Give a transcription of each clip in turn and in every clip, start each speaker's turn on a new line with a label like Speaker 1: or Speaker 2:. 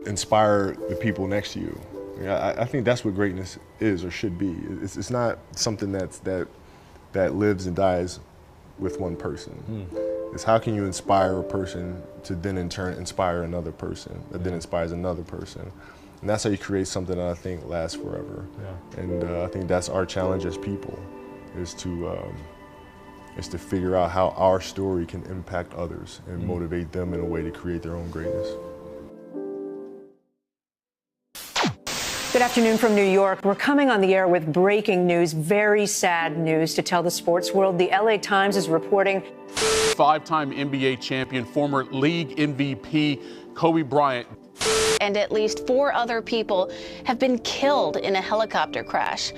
Speaker 1: inspire the people next to you. I think that's what greatness is or should be. It's not something that lives and dies with one person. It's how can you inspire a person to then in turn inspire another person that then inspires another person. And that's how you create something that I think lasts forever. Yeah. And I think that's our challenge as people, is to figure out how our story can impact others and motivate them in a way to create their own greatness.
Speaker 2: Good afternoon from New York. We're coming on the air with breaking news, very sad news to tell the sports world. The LA Times is reporting
Speaker 3: five-time NBA champion, former league MVP Kobe Bryant.
Speaker 4: And at least 4 other people have been killed in a helicopter crash.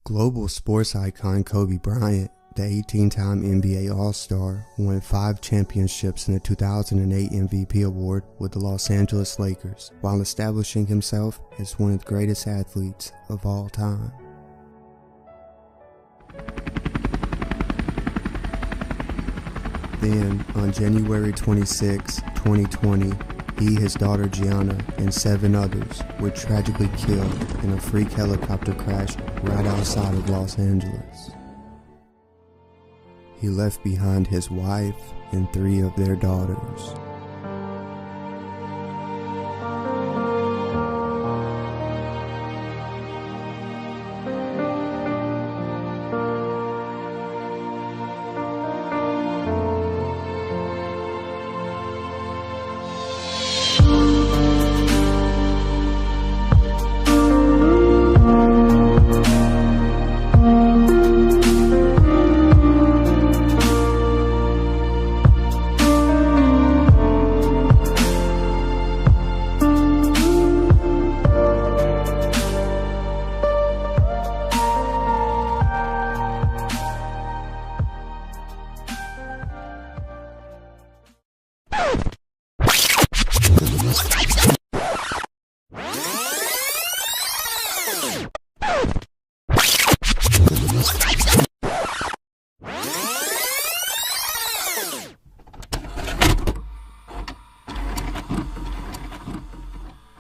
Speaker 5: Global sports icon Kobe Bryant, the 18-time NBA All-Star, won 5 championships in the 2008 MVP award with the Los Angeles Lakers, while establishing himself as one of the greatest athletes of all time. Then, on January 26, 2020, he, his daughter Gianna, and 7 others were tragically killed in a freak helicopter crash right outside of Los Angeles. He left behind his wife and 3 of their daughters.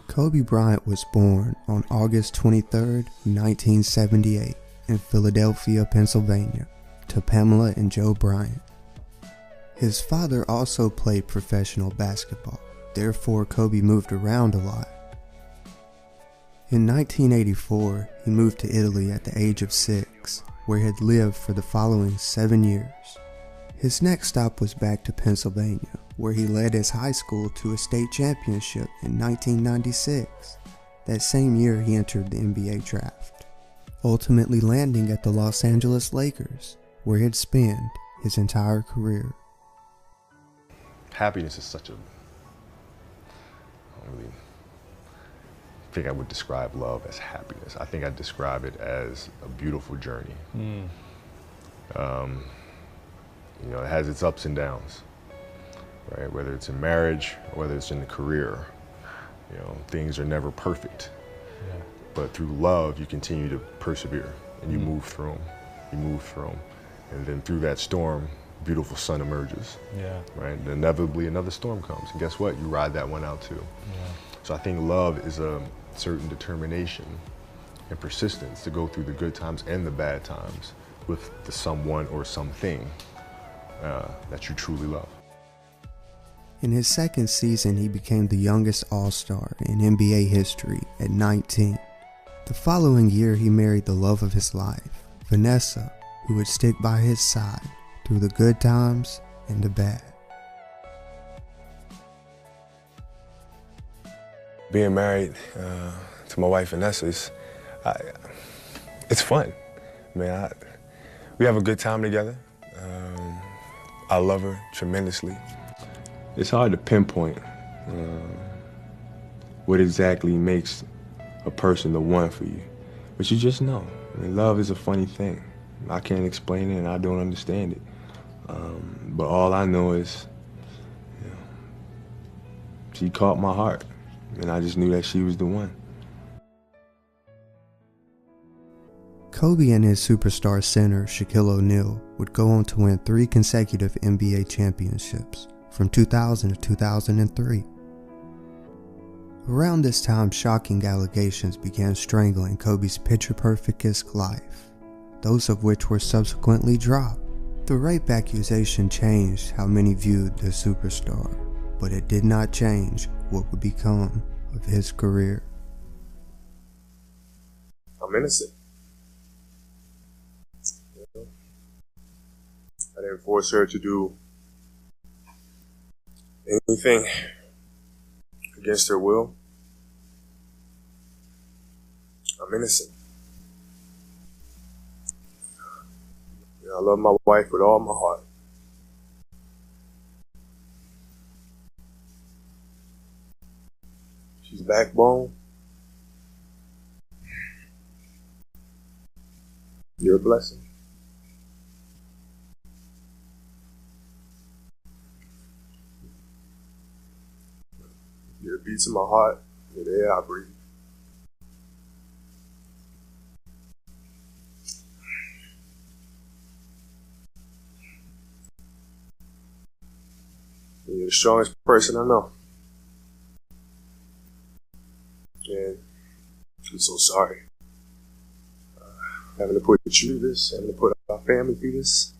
Speaker 5: Kobe Bryant was born on August 23, 1978 in Philadelphia, Pennsylvania, to Pamela and Joe Bryant. His father also played professional basketball, therefore Kobe moved around a lot. In 1984, he moved to Italy at the age of 6, where he had lived for the following 7 years. His next stop was back to Pennsylvania, where he led his high school to a state championship in 1996. That same year, he entered the NBA draft, ultimately landing at the Los Angeles Lakers, where he'd spent his entire career.
Speaker 1: Happiness is such a, I don't really think I would describe love as happiness. I think I describe it as a beautiful journey. You know, it has its ups and downs, right? Whether it's in marriage or whether it's in the career, you know, things are never perfect. Yeah. But through love, you continue to persevere and you move through them. You move through them. And then through that storm, beautiful sun emerges. Yeah. Right? And inevitably another storm comes. And guess what? You ride that one out too. Yeah. So I think love is a certain determination and persistence to go through the good times and the bad times with the someone or something that you truly love.
Speaker 5: In his second season, he became the youngest All-Star in NBA history at 19. The following year, he married the love of his life, Vanessa, who would stick by his side through the good times and the bad.
Speaker 6: Being married to my wife Vanessa, it's fun. Man, we have a good time together. I love her tremendously. It's hard to pinpoint what exactly makes a person the one for you, but you just know. I mean, love is a funny thing. I can't explain it and I don't understand it. But all I know is, you know, she caught my heart, and I just knew that she was the one.
Speaker 5: Kobe and his superstar center, Shaquille O'Neal, would go on to win 3 consecutive NBA championships, from 2000 to 2003. Around this time, shocking allegations began strangling Kobe's picture-perfect life, those of which were subsequently dropped. The rape accusation changed how many viewed the superstar, but it did not change what would become of his career.
Speaker 6: I'm innocent. I didn't force her to do anything against her will. I'm innocent. I love my wife with all my heart. She's backbone. You're a blessing. You're the beats in my heart. You're the air I breathe. You're the strongest person I know. And I'm so sorry. Having to put you through this, having to put our family through this.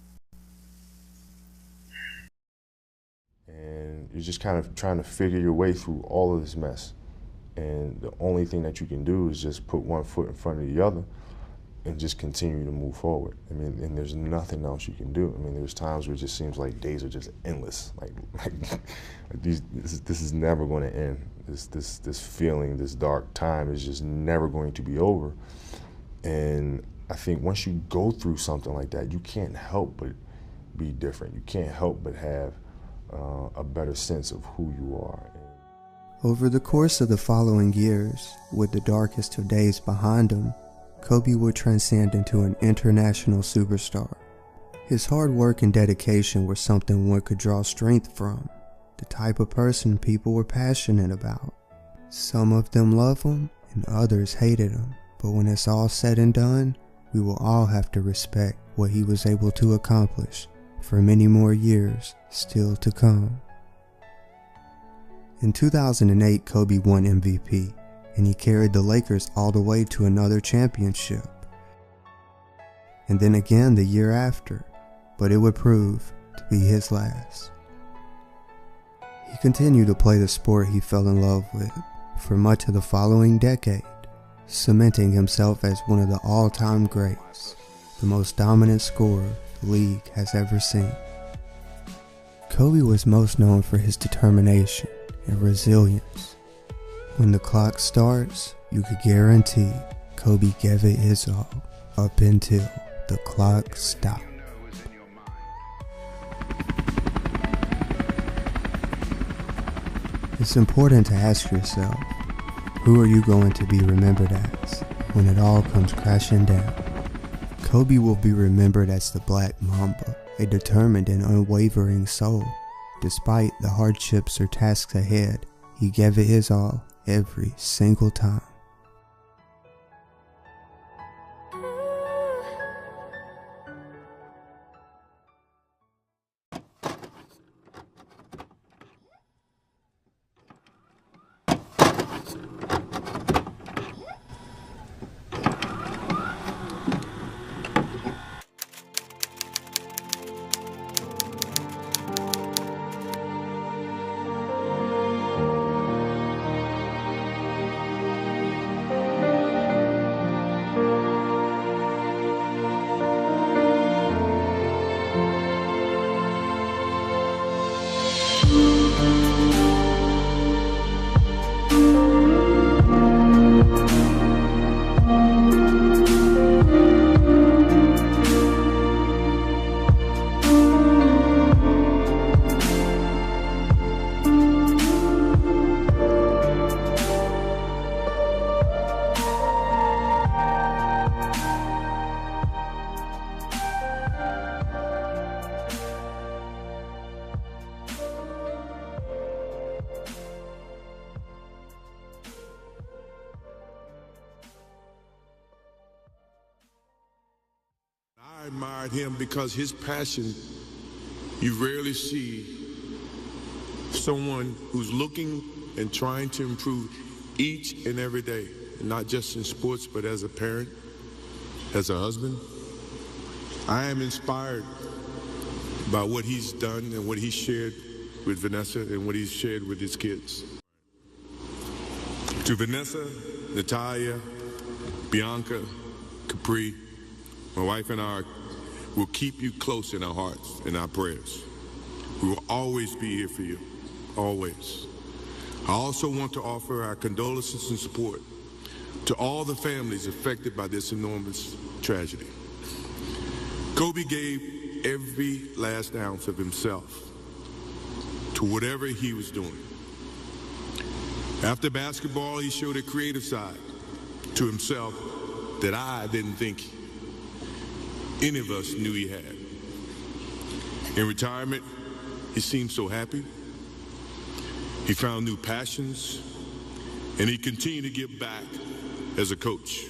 Speaker 1: And you're just kind of trying to figure your way through all of this mess. And the only thing that you can do is just put one foot in front of the other and just continue to move forward. I mean, and there's nothing else you can do. I mean, there's times where it just seems like days are just endless. This is never going to end. This feeling, this dark time is just never going to be over. And I think once you go through something like that, you can't help but be different. You can't help but have a better sense of who you are.
Speaker 5: Over the course of the following years, with the darkest of days behind him, Kobe would transcend into an international superstar. His hard work and dedication were something one could draw strength from, the type of person people were passionate about. Some of them loved him and others hated him, but when it's all said and done, we will all have to respect what he was able to accomplish for many more years still to come. In 2008, Kobe won MVP, and he carried the Lakers all the way to another championship. And then again the year after, but it would prove to be his last. He continued to play the sport he fell in love with for much of the following decade, cementing himself as one of the all-time greats, the most dominant scorer the league has ever seen. Kobe was most known for his determination and resilience. When the clock starts, you could guarantee Kobe gave it his all up until the clock stopped. It's important to ask yourself, who are you going to be remembered as when it all comes crashing down? Kobe will be remembered as the Black Mamba, a determined and unwavering soul. Despite the hardships or tasks ahead, he gave it his all every single time.
Speaker 7: I admired him because his passion you rarely see someone who's looking and trying to improve each and every day, not just in sports, but as a parent, as a husband. I am inspired by what he's done and what he shared with Vanessa and what he's shared with his kids. To Vanessa, Natalia, Bianca, Capri, my wife and I will keep you close in our hearts and our prayers. We will always be here for you, always. I also want to offer our condolences and support to all the families affected by this enormous tragedy. Kobe gave every last ounce of himself to whatever he was doing. After basketball, he showed a creative side to himself that I didn't think any of us knew he had. In retirement, he seemed so happy. He found new passions, and he continued to give back as a coach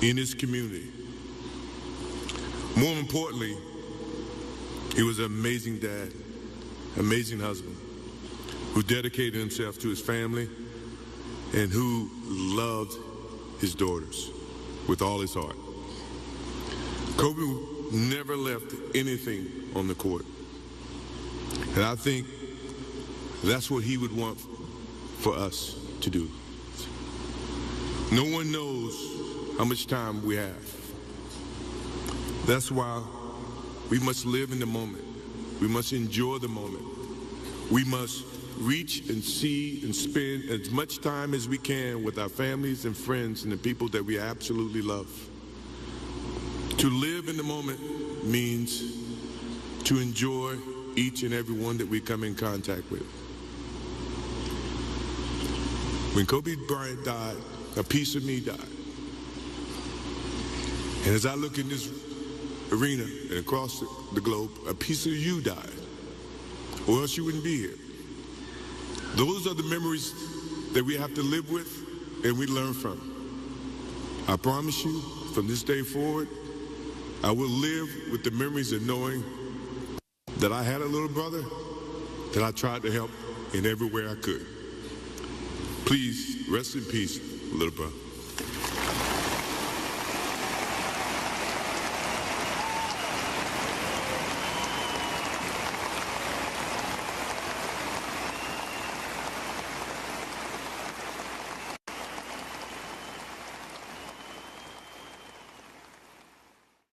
Speaker 7: in his community. More importantly, he was an amazing dad, amazing husband, who dedicated himself to his family and who loved his daughters with all his heart. Kobe never left anything on the court. And I think that's what he would want for us to do. No one knows how much time we have. That's why we must live in the moment. We must enjoy the moment. We must reach and see and spend as much time as we can with our families and friends and the people that we absolutely love. To live in the moment means to enjoy each and every one that we come in contact with. When Kobe Bryant died, a piece of me died. And as I look in this arena and across the globe, a piece of you died, or else you wouldn't be here. Those are the memories that we have to live with and we learn from. I promise you, from this day forward, I will live with the memories of knowing that I had a little brother that I tried to help in every way I could. Please, rest in peace, little brother.